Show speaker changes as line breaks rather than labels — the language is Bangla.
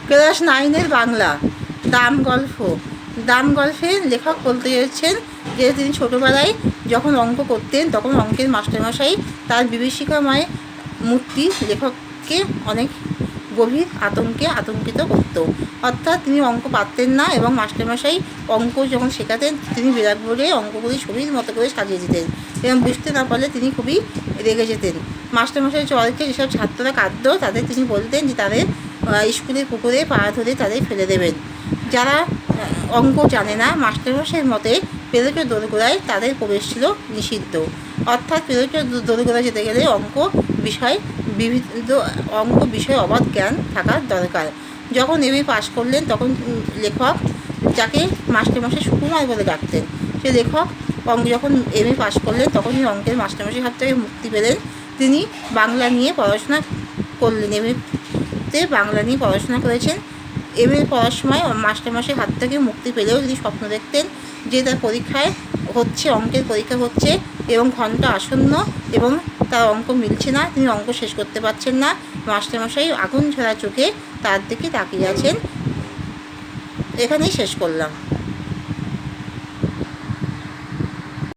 ক্লাস 9-এর বাংলা দাম গল্প। দাম গল্পে লেখক বলতে চেয়েছেন যে তিনি ছোটোবেলায় যখন অঙ্ক করতেন তখন অঙ্কের মাস্টারমশাই তার বিভীষিকাময় মূর্তি লেখককে অনেক গভীর আতঙ্কিত করত। অর্থাৎ তিনি অঙ্ক পারতেন না এবং মাস্টারমশাই অঙ্ক যখন শেখাতেন তিনি বিরাট বলে অঙ্কগুলি ছবির মতো করে সাজিয়ে দিতেন এবং বুঝতে না পারলে তিনি খুবই রেগে যেতেন। মাস্টারমশাই চলকে যেসব ছাত্ররা কাঁদত তাদের তিনি বলতেন যে তাদের স্কুলের পুকুরে পা ধরে তাদের ফেলে দেবেন। যারা অঙ্ক জানে না মাস্টারমশাইয়ের মতে পেরেকের দোরগোড়ায় তাদের প্রবেশ ছিল নিষিদ্ধ। অর্থাৎ পেরেকের দোরগোড়ায় যেতে গেলে অঙ্ক বিষয়ে অবাধ জ্ঞান থাকার দরকার। যখন এমএ পাশ করলেন তখন লেখক, যাকে মাস্টারমশাই সুকুমার বলে ডাকতেন, সে লেখক যখন এমএ পাশ করলেন তখন তিনি অঙ্কের মাস্টারমশাই হাত থেকে মুক্তি পেলেন। তিনি বাংলা নিয়ে পড়াশোনা করলেন, এমএতে বাংলা নিয়ে পড়াশোনা করেছেন। এমএ পড়ার সময় মাস্টারমশাই হাত থেকে মুক্তি পেলেও তিনি স্বপ্ন দেখতেন যে তার পরীক্ষায় হচ্ছে, অঙ্কের পরীক্ষা হচ্ছে এবং ঘন্টা আসন্ন এবং তার অঙ্ক মিলছে না, তিনি অঙ্ক শেষ করতে পারছেন না। মাস্টারমশাই আগুন ঝরা চোখে তার দিকে তাকিয়ে আছেন। এখানেই শেষ করলাম।